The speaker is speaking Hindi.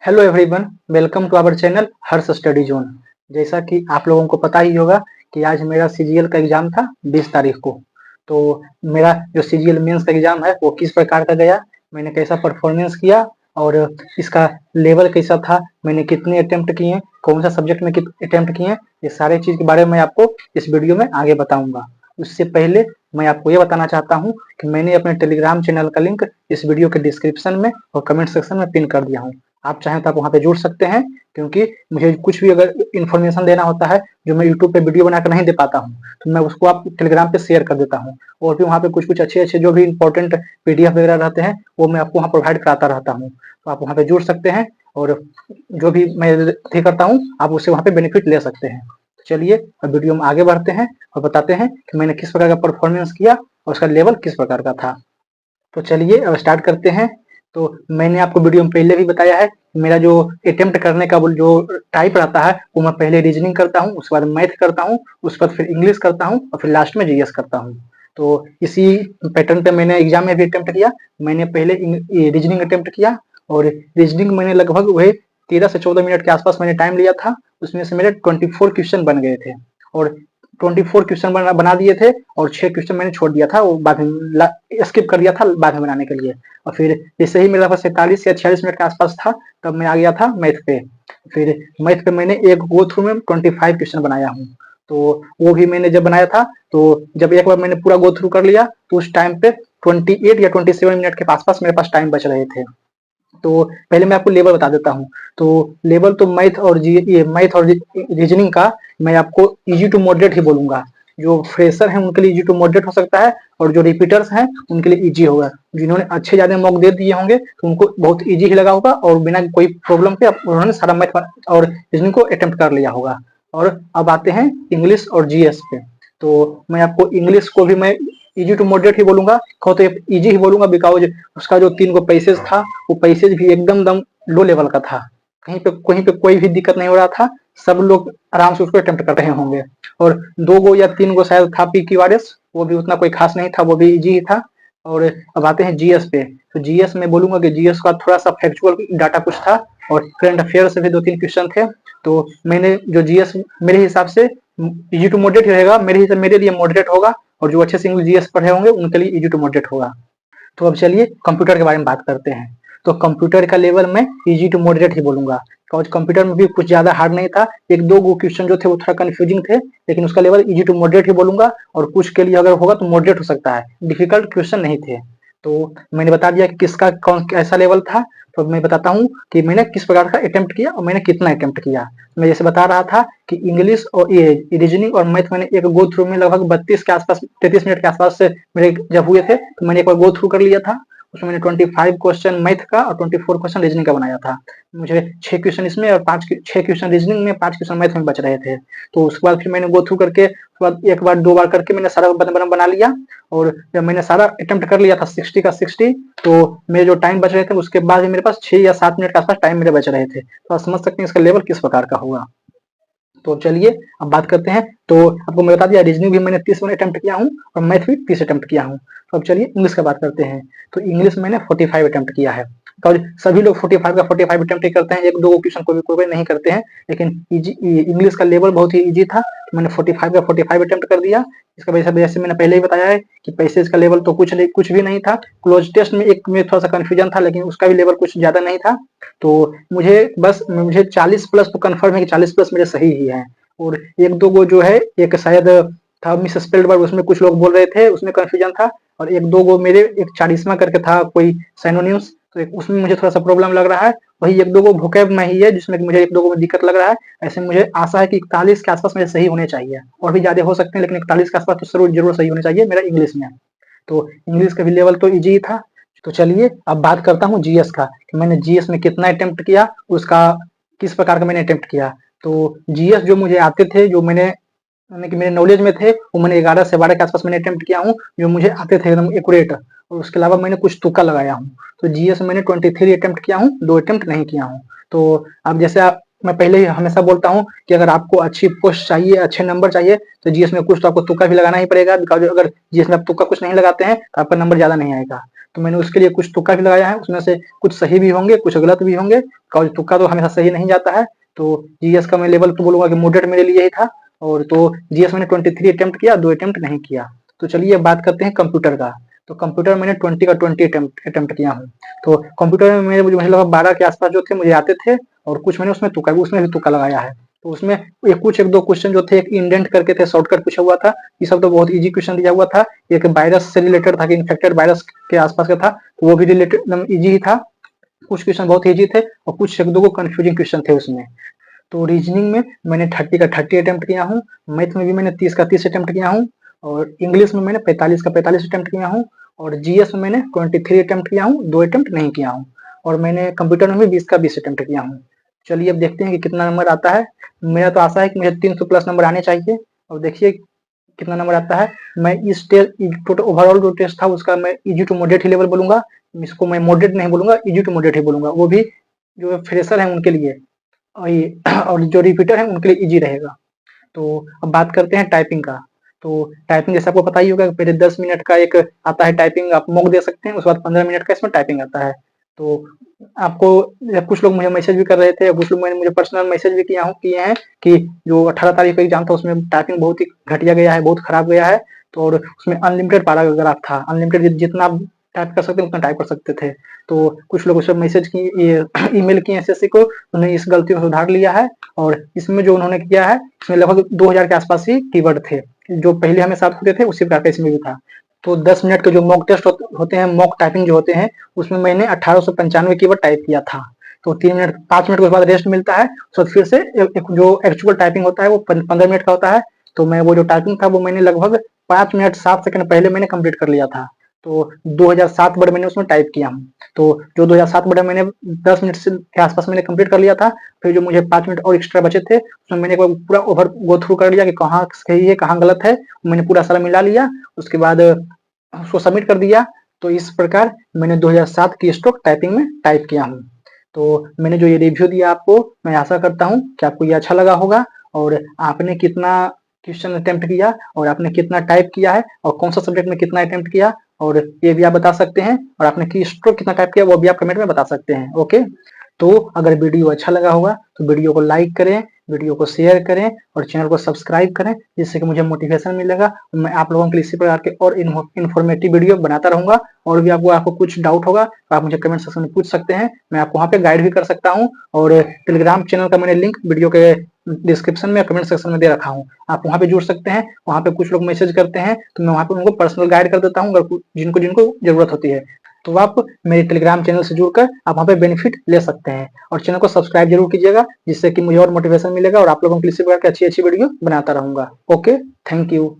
Hello everyone, welcome to our channel Harsh study zone. जैसा कि आप लोगों को पता ही होगा कि आज मेरा सीजीएल का एग्जाम था 20 तारीख को। तो मेरा जो सीजीएल मेंस का एग्जाम है वो किस प्रकार का गया, मैंने कैसा परफॉर्मेंस किया और इसका लेवल कैसा था, मैंने कितने अटेम्प्ट किए, कौन सा सब्जेक्ट में कितने अटेम्प्ट किए, ये सारे चीज के बारे में आपको इस वीडियो में आगे बताऊंगा। उससे पहले मैं आपको ये बताना चाहता हूँ कि मैंने अपने टेलीग्राम चैनल का लिंक इस वीडियो के डिस्क्रिप्शन में और कमेंट सेक्शन में पिन कर दिया हूँ। आप चाहें तो आप वहाँ पे जुड़ सकते हैं, क्योंकि मुझे कुछ भी अगर इन्फॉर्मेशन देना होता है जो मैं यूट्यूब पे वीडियो बनाकर नहीं दे पाता हूँ तो मैं उसको आप टेलीग्राम पे शेयर कर देता हूँ। और भी वहाँ पे कुछ कुछ अच्छे अच्छे जो भी इंपॉर्टेंट पीडीएफ वगैरह रहते हैं वो मैं आपको वहाँ प्रोवाइड कराता रहता हूँ। तो आप वहाँ पे जुड़ सकते हैं और जो भी मैं करता हूँ आप उससे वहाँ पे बेनिफिट ले सकते हैं। चलिए अब वीडियो में आगे बढ़ते हैं और बताते हैं कि मैंने किस प्रकार का परफॉर्मेंस किया और उसका लेवल किस प्रकार का था। तो चलिए अब स्टार्ट करते हैं। तो मैंने आपको वीडियो में पहले भी बताया है, मेरा जो अटेम्प्ट करने का जो टाइप रहता है वो मैं पहले रीजनिंग करता हूँ, उसके बाद मैथ करता हूँ, उसके बाद फिर इंग्लिश करता हूँ और फिर लास्ट में जीएस करता हूँ। तो इसी पैटर्न पे मैंने एग्जाम में भी अटेम्प्ट किया। मैंने पहले रीजनिंग अटेम्प्ट किया और रीजनिंग मैंने लगभग वही 13 से 14 मिनट के आसपास मैंने टाइम लिया था। उसमें से मेरे 24 क्वेश्चन बन गए थे और 24 क्वेश्चन बना दिए थे और 6 क्वेश्चन मैंने छोड़ दिया था, वो बाद में स्किप कर दिया था बाद में बनाने के लिए। और फिर जैसे ही मेरे पास 47 या 46 मिनट के आसपास था तब मैं आ गया था मैथ पे। फिर मैथ पे मैंने एक गो थ्रू में 25 क्वेश्चन बनाया हूँ। तो वो भी मैंने जब बनाया था तो जब एक बार मैंने पूरा गो थ्रू कर लिया तो उस टाइम पे 28 या 27 मिनट के आसपास मेरे पास टाइम बच रहे थे। तो पहले मैं आपको लेवल बता देता हूँ। तो लेवल तो मैथ और रीजनिंग का मैं आपको इजी टू मॉडरेट ही बोलूंगा। जो फ्रेशर हैं उनके लिए इजी टू मॉडरेट हो सकता है और जो रिपीटर्स हैं उनके लिए इजी होगा। जिन्होंने अच्छे ज्यादा मॉक दे दिए होंगे तो उनको बहुत इजी ही लगा होगा और बिना कोई प्रॉब्लम के उन्होंने सारा मैथ और रीजनिंग को अटेम्प्ट कर लिया होगा। और अब आते हैं इंग्लिश और जीएस पे। तो मैं आपको इंग्लिश को भी मैं इजी टू मॉडरेट ही बोलूंगा, कहो तो इजी ही बोलूंगा, बिकॉज उसका जो 3 गो पैसेज था वो पैसेज भी एकदम दम लो लेवल का था। कहीं पे कोई भी दिक्कत नहीं हो रहा था, सब लोग आराम से उसको अटेम्प्ट कर रहे होंगे। और 2 गो या 3 गो शायद था पीक्यूआरएस, वो भी उतना कोई खास नहीं था, वो भी इजी ही था। और अब आते हैं जीएस पे। तो जीएस में बोलूंगा कि जीएस का थोड़ा सा फैक्चुअल डाटा कुछ था और करंट अफेयर से भी 2-3 क्वेश्चन थे। तो मैंने जो जीएस मेरे हिसाब से इजी टू मॉडरेट ही रहेगा, मेरे लिए मॉडरेट होगा और जो अच्छे से इंग्लिश जीएस पढ़े होंगे उनके लिए इजी टू मॉडरेट होगा। तो अब चलिए कंप्यूटर के बारे में बात करते हैं। तो कंप्यूटर का लेवल मैं इजी टू मॉडरेट ही बोलूंगा, बिकॉज कंप्यूटर में भी कुछ ज्यादा हार्ड नहीं था। 1-2 गो क्वेश्चन जो थे वो थोड़ा कंफ्यूजिंग थे, लेकिन उसका लेवल इजी टू मॉडरेट ही बोलूंगा। और कुछ के लिए अगर होगा तो मॉडरेट हो सकता है, डिफिकल्ट क्वेश्चन नहीं थे। तो मैंने बता दिया कि किसका कौन कैसा लेवल था। तो मैं बताता हूँ कि मैंने किस प्रकार का अटेम्प्ट किया और मैंने कितना अटेम्प्ट किया। मैं जैसे बता रहा था कि इंग्लिश और ये रीजनिंग और मैथ मैंने एक गो थ्रू में लगभग 32 के आसपास 33 मिनट के आसपास से मेरे जब हुए थे तो मैंने एक बार गो थ्रू कर लिया था। उसमें मैंने 25 क्वेश्चन मैथ का और 24 क्वेश्चन रीजनिंग का बनाया था। मुझे 6 क्वेश्चन इसमें और 6 क्वेश्चन रीजनिंग में, 5 क्वेश्चन मैथ में बच रहे थे। तो उसके बाद फिर मैंने गो थ्रू करके एक बार 2 बार करके मैंने सारा बना लिया। और जब मैंने सारा अटेम्प्ट कर लिया था 60 का 60, तो मेरे जो टाइम बच रहे थे उसके बाद मेरे पास 6 या 7 मिनट के आसपास टाइम मेरे बच रहे थे। तो आप समझ सकते हैं इसका लेवल किस प्रकार का होगा। तो चलिए अब बात करते हैं। तो आपको मैं बता दिया रीजनिंग भी मैंने 30 मिनट अटेम्प्ट किया हूँ और मैथ भी 30 अटेम्प्ट किया हूँ। तो अब चलिए इंग्लिश का बात करते हैं। तो इंग्लिश मैंने 45 अटेम्प्ट किया है। तो सभी लोग 45 का 45 अटेम्प्ट ही करते हैं, 1-2 क्वेश्चन कोई नहीं करते हैं, लेकिन इंग्लिश का लेवल बहुत ही इजी था तो मैंने 45 का 45 अटेम्प्ट कर दिया। इसका वजह से मैंने पहले ही बताया है कि पैसेज का लेवल तो कुछ भी नहीं था। क्लोज टेस्ट में एक में थोड़ा सा कंफ्यूजन था, लेकिन उसका भी लेवल कुछ ज्यादा नहीं था। तो मुझे 40 प्लस तो कंफर्म है कि 40 प्लस मेरे सही ही है। और 1-2 गो जो है, एक शायद था मिस स्पेल्ड वर्ड, उसमें कुछ लोग बोल रहे थे उसमें कंफ्यूजन था। और 1-2 गो मेरे एक 40वां करके था कोई साइनोनिम्स, तो उसमें मुझे थोड़ा सा प्रॉब्लम लग रहा है। वही 1-2 गो वोकैब में ही है जिसमें मुझे 1-2 गो में दिक्कत लग रहा है। ऐसे मुझे आशा है कि 41 के आसपास मेरे सही होने चाहिए, और भी ज्यादा हो सकते हैं, लेकिन 41 के आसपास तो जरूर सही होने चाहिए मेरा इंग्लिश में। तो इंग्लिश का भी लेवल तो इजी था। तो चलिए अब बात करता हूँ जीएस का, कि मैंने जीएस में कितना अटेम्प्ट किया, उसका किस प्रकार का मैंने अटेम्प्ट किया। तो जीएस जो मुझे आते थे, जो कि मेरे नॉलेज में थे, वो मैंने 11 से 12 के आसपास मैंने अटेम्प्ट किया हूँ, जो मुझे आते थे एकदम एक्यूरेट। और उसके अलावा मैंने कुछ तुक्का लगाया हूँ। तो जीएस में मैंने 23 अटेम्प्ट किया हूँ, 2 अटेम्प्ट नहीं किया हूँ। तो अब जैसे मैं पहले ही हमेशा बोलता हूँ कि अगर आपको अच्छी पोस्ट चाहिए, अच्छे नंबर चाहिए, तो जीएस में कुछ तो आपको तुक्का भी लगाना ही पड़ेगा, बिकॉज अगर जीएस में आप तुक्का कुछ नहीं लगाते हैं तो आपका नंबर ज्यादा नहीं आएगा। तो मैंने उसके लिए कुछ तुक्का भी लगाया है, उसमें से कुछ सही भी होंगे, कुछ गलत भी होंगे, और तुक्का तो हमेशा सही नहीं जाता है। तो जीएस का मैं लेवल तो बोलूंगा कि मॉडरेट मेरे लिए ही था, और तो जीएस मैंने 23 अटेम्प्ट किया, 2 अटेम्प्ट नहीं किया। तो चलिए बात करते हैं कंप्यूटर का। तो कंप्यूटर मैंने 20 का 20 अटेम्प्ट किया हूँ। तो कंप्यूटर में मेरे मुझे लगभग 12 के आसपास जो थे मुझे आते थे, और कुछ मैंने उसमें भी तुक्का लगाया है। तो उसमें कुछ एक दो क्वेश्चन जो थे, एक इंडेंट करके थे, शॉर्टकट पूछा हुआ था। ये सब तो बहुत इजी क्वेश्चन दिया हुआ था। एक वायरस से रिलेटेड था कि इन्फेक्टेड वायरस के आसपास का था, तो वो भी रिलेटेड एकदम इजी ही था। कुछ क्वेश्चन बहुत इजी थे और कुछ एक दो को कंफ्यूजिंग क्वेश्चन थे उसमें। तो रीजनिंग में मैंने 30 का 30 अटेम्प्ट किया हूँ, मैथ में भी मैंने 30 का 30 अटेम्प्ट किया हूँ, और इंग्लिश में मैंने 45 का 45 अटेम्प्ट किया हूँ, और जीएस में मैंने 23 अटेम्प्ट किया हूँ, 2 अटेम्प्ट नहीं किया हूँ, और मैंने कंप्यूटर में भी 20 का 20 अटेम्प्ट किया हूँ। चलिए अब देखते हैं कि कितना नंबर आता है। मेरा तो आशा है कि मुझे 300 प्लस नंबर आने चाहिए, और देखिए कितना नंबर आता है। मैं इस टेस्ट ओवरऑल जो टेस्ट था उसका मैं इजी टू मॉडरेट ही लेवल बोलूंगा, इसको मैं मॉडरेट नहीं बोलूंगा, इजी टू मॉडरेट ही बोलूंगा, वो भी जो फ्रेशर है उनके लिए, और जो रिपीटर है उनके लिए इजी रहेगा। तो अब बात करते हैं टाइपिंग का। तो टाइपिंग जैसे आपको पता ही होगा, पहले 10 मिनट का एक आता है टाइपिंग, आप मॉक दे सकते हैं, उसके बाद 15 मिनट का इसमें टाइपिंग आता है। तो आपको कुछ लोग मुझे मैसेज भी कर रहे थे, कुछ लोग मैंने मुझे पर्सनल मैसेज भी किए हैं कि जो 18 तारीख का एग्जाम था उसमें टाइपिंग बहुत ही घटिया गया है, बहुत खराब गया है। तो और उसमें अनलिमिटेड पैराग्राफ था, अनलिमिटेड जितना आप टाइप कर सकते हैं उतना टाइप कर सकते थे। तो कुछ लोग उसमें मैसेज की ईमेल किए एसएससी को, उन्होंने इस गलती को सुधार लिया है, और इसमें जो उन्होंने किया है इसमें लगभग 2000 के आसपास ही कीवर्ड थे, जो पहले हमें साथ होते थे उसी प्रकार का इसमें भी था। तो 10 मिनट के जो मॉक टेस्ट होते हैं, मॉक टाइपिंग जो होते हैं, उसमें मैंने 1895 कीवर्ड टाइप किया था। तो 5 मिनट के बाद रेस्ट मिलता है, तो फिर से जो एक्चुअल टाइपिंग होता है वो 15 मिनट का होता है। तो मैं वो जो टाइपिंग था वो मैंने लगभग 5 मिनट 7 सेकंड पहले मैंने कंप्लीट कर लिया था। तो 2007 वर्ड मैंने उसमें टाइप किया हूँ। तो जो 2007 वर्ड मैंने 10 मिनट के आसपास मैंने कंप्लीट कर लिया था। फिर जो मुझे 5 मिनट और एक्स्ट्रा बचे थे उसमें मैंने एक बार पूरा ओवर गो थ्रू कर लिया कि कहाँ सही है कहाँ गलत है, मैंने पूरा सारा मिला लिया, उसके बाद उसको सबमिट कर दिया। तो इस प्रकार मैंने 2007 की स्ट्रोक टाइपिंग में टाइप किया हूँ। तो मैंने जो ये रिव्यू दिया आपको, मैं आशा करता हूँ कि आपको ये अच्छा लगा होगा, और आपने कितना क्वेश्चन अटेम्प्ट किया और आपने कितना टाइप किया है और कौन सा सब्जेक्ट में कितना अटेम्प्ट किया, और ये भी आप बता सकते हैं, और आपने की स्ट्रोक कितना टाइप किया वो भी आप कमेंट में बता सकते हैं। ओके, तो अगर वीडियो अच्छा लगा होगा तो वीडियो को लाइक करें, वीडियो को शेयर करें, और चैनल को सब्सक्राइब करें, जिससे कि मुझे मोटिवेशन मिलेगा। मैं आप लोगों के लिए इसी प्रकार के और इन्फॉर्मेटिव वीडियो बनाता रहूंगा। और भी आपको कुछ डाउट होगा तो आप मुझे कमेंट सेक्शन में पूछ सकते हैं, मैं आपको वहाँ पे गाइड भी कर सकता हूँ। और टेलीग्राम चैनल का मैंने लिंक वीडियो के डिस्क्रिप्शन में कमेंट सेक्शन में दे रखा हूँ, आप वहाँ पे जुड़ सकते हैं। वहाँ पे कुछ लोग मैसेज करते हैं तो मैं वहाँ पे उनको पर्सनल गाइड कर देता हूँ, अगर जिनको जिनको जरूरत होती है। तो आप मेरे टेलीग्राम चैनल से जुड़कर आप वहाँ पे बेनिफिट ले सकते हैं, और चैनल को सब्सक्राइब जरूर कीजिएगा, जिससे कि मुझे और मोटिवेशन मिलेगा और आप लोगों के लिए इसी प्रकार की अच्छी अच्छी वीडियो बनाता रहूंगा। Okay, thank you.